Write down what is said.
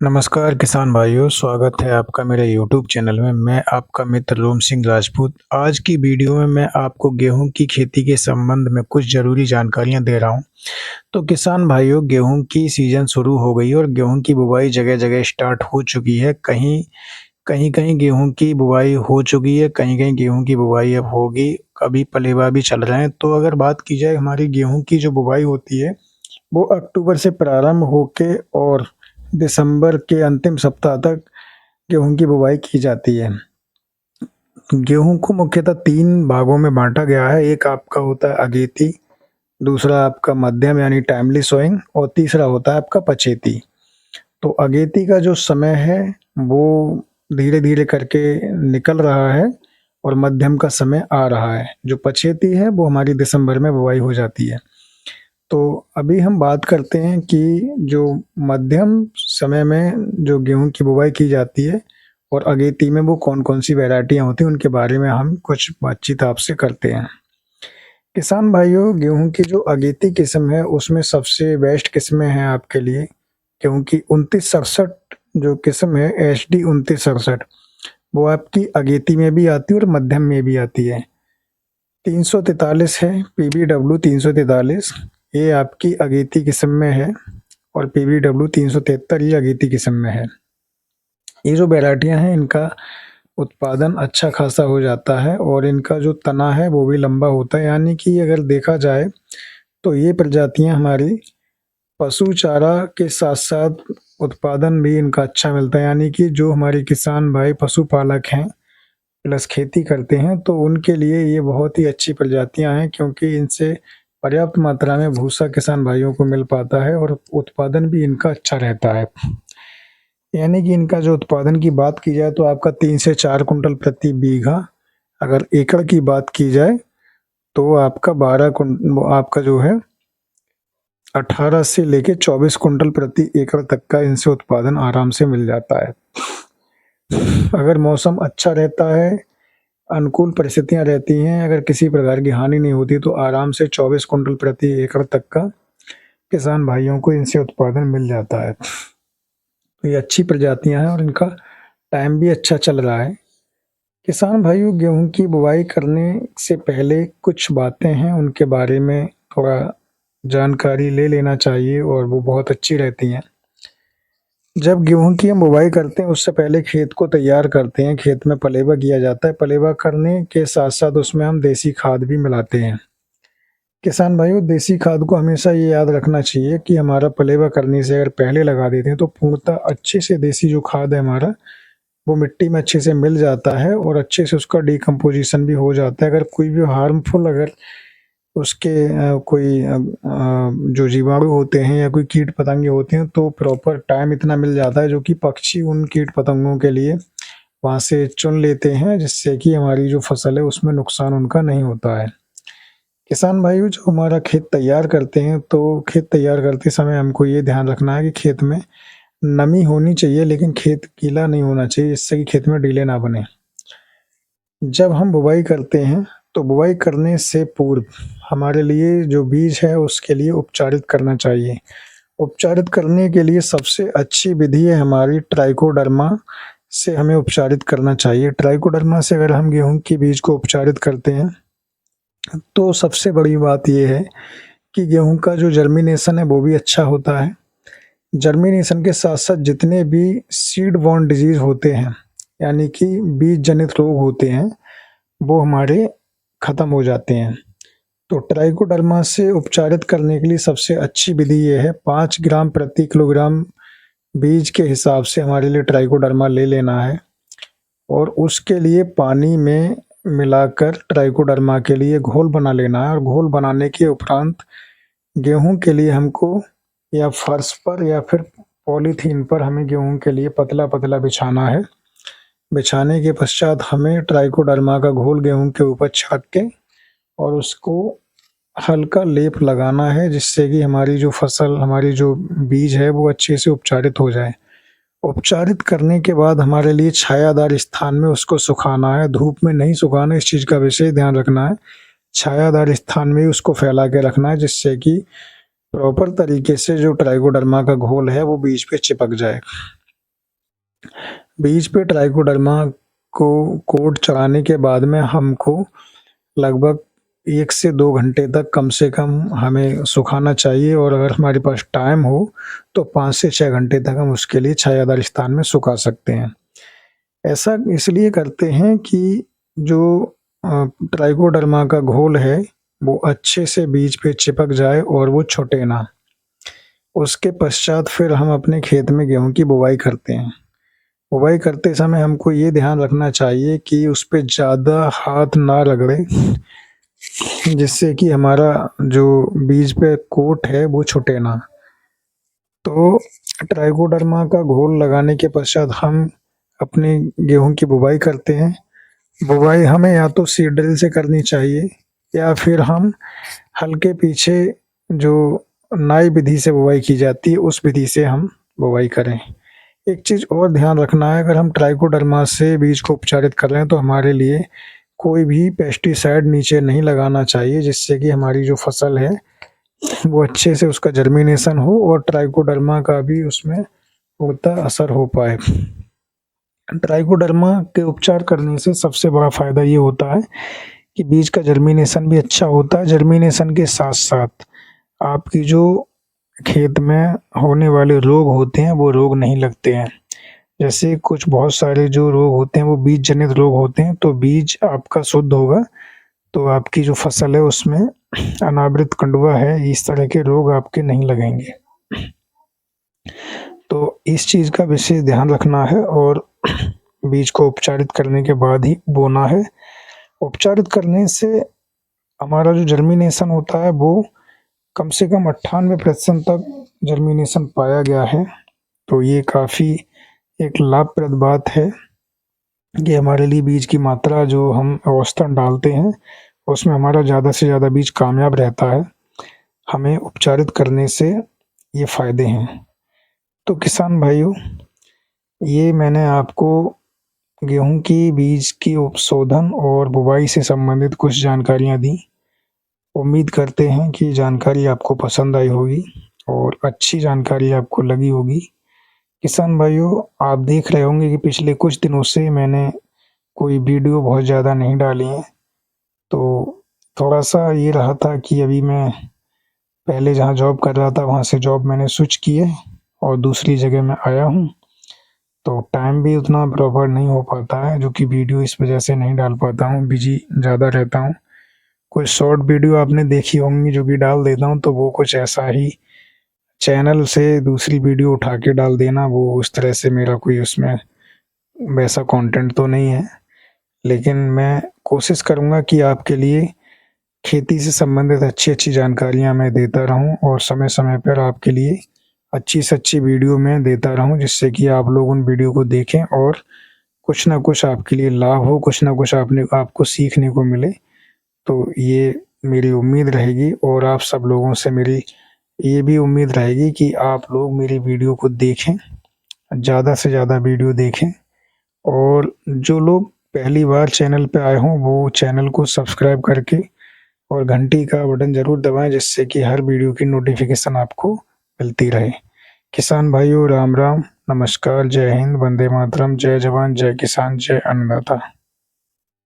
नमस्कार किसान भाइयों, स्वागत है आपका मेरे यूट्यूब चैनल में। मैं आपका मित्र रोम सिंह राजपूत। आज की वीडियो में मैं आपको गेहूं की खेती के संबंध में कुछ ज़रूरी जानकारियां दे रहा हूं। तो किसान भाइयों, गेहूं की सीज़न शुरू हो गई है और गेहूं की बुवाई जगह-जगह स्टार्ट हो चुकी है। कहीं-कहीं गेहूं की बुवाई हो चुकी है, कहीं-कहीं गेहूं की बुवाई अब होगी, अभी पलेवा भी चल रहे हैं। तो अगर बात की जाए हमारी गेहूं की जो बुवाई होती है, वो अक्टूबर से प्रारंभ होके और दिसंबर के अंतिम सप्ताह तक गेहूं की बुवाई की जाती है। गेहूं को मुख्यतः 3 भागों में बाँटा गया है। एक आपका होता है अगेती, दूसरा आपका मध्यम यानी टाइमली सोइंग और तीसरा होता है आपका पछेती। तो अगेती का जो समय है वो धीरे-धीरे करके निकल रहा है और मध्यम का समय आ रहा है। जो पछेती है वो हमारी दिसंबर में बुवाई हो जाती है। तो अभी हम बात करते हैं कि जो मध्यम समय में जो गेहूं की बुवाई की जाती है और अगेती में वो कौन-कौन सी वैरायटियां होती हैं, उनके बारे में हम कुछ बातचीत आपसे करते हैं। किसान भाइयों, गेहूं की जो अगेती किस्म है उसमें सबसे बेस्ट किस्में हैं आपके लिए, क्योंकि 2967 जो किस्म है HD 2967, वो आपकी अगेती में भी आती है और मध्यम में भी आती है। 343 है PBW 343, ये आपकी अगेती किस्म में है और PBW 373 ये अगेती किस्म में है। ये जो वैरायटियां हैं इनका उत्पादन अच्छा खासा हो जाता है और इनका जो तना है वो भी लंबा होता है। यानी कि अगर देखा जाए तो ये प्रजातियां हमारी पशु चारा के साथ साथ उत्पादन भी इनका अच्छा मिलता है। यानी कि जो हमारे किसान भाई पशुपालक हैं प्लस खेती करते हैं, तो उनके लिए ये बहुत ही अच्छी प्रजातियां हैं, क्योंकि इनसे पर्याप्त मात्रा में भूसा किसान भाइयों को मिल पाता है और उत्पादन भी इनका अच्छा रहता है। यानी कि इनका जो उत्पादन की बात की जाए तो आपका 3 से 4 कुंटल प्रति बीघा, अगर एकड़ की बात की जाए तो आपका 12 आपका जो है 18 से लेके 24 कुंटल प्रति एकड़ तक का इनसे उत्पादन आराम से मिल जाता है। अगर मौसम अच्छा रहता है, अनुकूल परिस्थितियां रहती हैं, अगर किसी प्रकार की हानि नहीं होती, तो आराम से 24 कुंटल प्रति एकड़ तक का किसान भाइयों को इनसे उत्पादन मिल जाता है। तो ये अच्छी प्रजातियां हैं और इनका टाइम भी अच्छा चल रहा है। किसान भाइयों, गेहूं की बुवाई करने से पहले कुछ बातें हैं, उनके बारे में थोड़ा जानकारी ले लेना चाहिए और वो बहुत अच्छी रहती हैं। जब गेहूं की हम बुवाई करते हैं उससे पहले खेत को तैयार करते हैं, खेत में पलेवा किया जाता है। पलेवा करने के साथ साथ उसमें हम देसी खाद भी मिलाते हैं। किसान भाइयों, देसी खाद को हमेशा ये याद रखना चाहिए कि हमारा पलेवा करने से अगर पहले लगा देते हैं तो पूर्णतः अच्छे से देसी जो खाद है हमारा, वो मिट्टी में अच्छे से मिल जाता है और अच्छे से उसका डिकम्पोजिशन भी हो जाता है। अगर कोई भी हार्मफुल अगर उसके कोई जो जीवाणु होते हैं या कोई कीट पतंगे होते हैं, तो प्रॉपर टाइम इतना मिल जाता है जो कि पक्षी उन कीट पतंगों के लिए वहाँ से चुन लेते हैं, जिससे कि हमारी जो फसल है उसमें नुकसान उनका नहीं होता है। किसान भाइयों, जो हमारा खेत तैयार करते हैं तो खेत तैयार करते समय हमको ये ध्यान रखना है कि खेत में नमी होनी चाहिए, लेकिन खेत गीला नहीं होना चाहिए, जिससे कि खेत में ढीले ना बने। जब हम बुवाई करते हैं तो बुवाई करने से पूर्व हमारे लिए जो बीज है उसके लिए उपचारित करना चाहिए। उपचारित करने के लिए सबसे अच्छी विधि है हमारी ट्राइकोडर्मा से हमें उपचारित करना चाहिए। ट्राइकोडर्मा से अगर हम गेहूं के बीज को उपचारित करते हैं तो सबसे बड़ी बात ये है कि गेहूं का जो जर्मिनेशन है वो भी अच्छा होता है। जर्मिनेशन के साथ साथ जितने भी सीड बॉर्न डिजीज होते हैं, यानी कि बीज जनित रोग होते हैं, वो हमारे खत्म हो जाते हैं। तो ट्राइकोडर्मा से उपचारित करने के लिए सबसे अच्छी विधि ये है, 5 ग्राम प्रति किलोग्राम बीज के हिसाब से हमारे लिए ट्राइकोडर्मा ले लेना है और उसके लिए पानी में मिलाकर ट्राइकोडर्मा के लिए घोल बना लेना है। और घोल बनाने के उपरांत गेहूं के लिए हमको या फर्श पर या फिर पॉलीथीन पर हमें गेहूं के लिए पतला पतला बिछाना है। बिछाने के पश्चात हमें ट्राइकोडर्मा का घोल गेहूं के ऊपर छाट के और उसको हल्का लेप लगाना है, जिससे कि हमारी जो फसल, हमारी जो बीज है वो अच्छे से उपचारित हो जाए। उपचारित करने के बाद हमारे लिए छायादार स्थान में उसको सुखाना है, धूप में नहीं सुखाना, इस चीज़ का विशेष ध्यान रखना है। छायादार स्थान में उसको फैला के रखना है, जिससे कि प्रॉपर तरीके से जो ट्राइकोडर्मा का घोल है वो बीज पे चिपक जाए। बीज पे ट्राइकोडर्मा को कोट चढ़ाने के बाद में हमको लगभग 1 से 2 घंटे तक कम से कम हमें सुखाना चाहिए और अगर हमारे पास टाइम हो तो 5 से 6 घंटे तक हम उसके लिए छायादार स्थान में सुखा सकते हैं। ऐसा इसलिए करते हैं कि जो ट्राइकोडर्मा का घोल है वो अच्छे से बीज पे चिपक जाए और वो छूटे ना। उसके पश्चात फिर हम अपने खेत में गेहूँ की बुवाई करते हैं। बुवाई करते समय हमको ये ध्यान रखना चाहिए कि उस पे ज़्यादा हाथ ना रगड़े, जिससे कि हमारा जो बीज पे कोट है वो छूटे ना। तो ट्राइकोडर्मा का घोल लगाने के पश्चात हम अपने गेहूँ की बुवाई करते हैं। बुवाई हमें या तो सीड ड्रिल से करनी चाहिए या फिर हम हल्के पीछे जो नाई विधि से बुवाई की जाती है उस विधि से हम बुवाई करें। एक चीज़ और ध्यान रखना है, अगर हम ट्राइकोडर्मा से बीज को उपचारित कर रहे हैं तो हमारे लिए कोई भी पेस्टिसाइड नीचे नहीं लगाना चाहिए, जिससे कि हमारी जो फसल है वो अच्छे से उसका जर्मिनेशन हो और ट्राइकोडर्मा का भी उसमें उतना असर हो पाए। ट्राइकोडर्मा के उपचार करने से सबसे बड़ा फ़ायदा ये होता है कि बीज का जर्मिनेशन भी अच्छा होता है। जर्मिनेशन के साथ-साथ आपकी जो खेत में होने वाले रोग होते हैं वो रोग नहीं लगते हैं। जैसे कुछ बहुत सारे जो रोग होते हैं वो बीज जनित रोग होते हैं, तो बीज आपका शुद्ध होगा तो आपकी जो फसल है उसमें अनावृत कंडुआ है, इस तरह के रोग आपके नहीं लगेंगे। तो इस चीज़ का विशेष ध्यान रखना है और बीज को उपचारित करने के बाद ही बोना है। उपचारित करने से हमारा जो जर्मिनेशन होता है वो कम से कम 98% तक जर्मिनेशन पाया गया है। तो ये काफ़ी एक लाभप्रद बात है कि हमारे लिए बीज की मात्रा जो हम औसतन डालते हैं उसमें हमारा ज़्यादा से ज़्यादा बीज कामयाब रहता है। हमें उपचारित करने से ये फ़ायदे हैं। तो किसान भाइयों, ये मैंने आपको गेहूँ की बीज की उपशोधन और बुवाई से संबंधित कुछ जानकारियाँ दी। उम्मीद करते हैं कि जानकारी आपको पसंद आई होगी और अच्छी जानकारी आपको लगी होगी। किसान भाइयों, आप देख रहे होंगे कि पिछले कुछ दिनों से मैंने कोई वीडियो बहुत ज़्यादा नहीं डाली है। तो थोड़ा-सा ये रहा था कि अभी मैं पहले जहाँ जॉब कर रहा था वहाँ से जॉब मैंने स्विच की है और दूसरी जगह मैं आया हूँ। तो टाइम भी उतना प्रॉपर नहीं हो पाता है, जो कि वीडियो इस वजह से नहीं डाल पाता हूँ, बिज़ी ज़्यादा रहता हूँ। कोई शॉर्ट वीडियो आपने देखी होंगी जो कि डाल देता हूँ तो वो कुछ ऐसा ही चैनल से दूसरी वीडियो उठा के डाल देना, वो उस तरह से मेरा कोई उसमें वैसा कंटेंट तो नहीं है। लेकिन मैं कोशिश करूँगा कि आपके लिए खेती से संबंधित अच्छी-अच्छी जानकारियाँ मैं देता रहूँ और समय-समय पर आपके लिए अच्छी से अच्छी वीडियो मैं देता रहूँ, जिससे कि आप लोग उन वीडियो को देखें और कुछ न कुछ आपके लिए लाभ हो, कुछ न कुछ आपको सीखने को मिले। तो ये मेरी उम्मीद रहेगी और आप सब लोगों से मेरी ये भी उम्मीद रहेगी कि आप लोग मेरी वीडियो को देखें, ज़्यादा से ज़्यादा वीडियो देखें और जो लोग पहली बार चैनल पे आए हों वो चैनल को सब्सक्राइब करके और घंटी का बटन ज़रूर दबाएँ, जिससे कि हर वीडियो की नोटिफ़िकेशन आपको मिलती रहे। किसान भाइयों, राम राम, नमस्कार, जय हिंद, वंदे मातरम, जय जवान, जय किसान, जय अन्नदाता।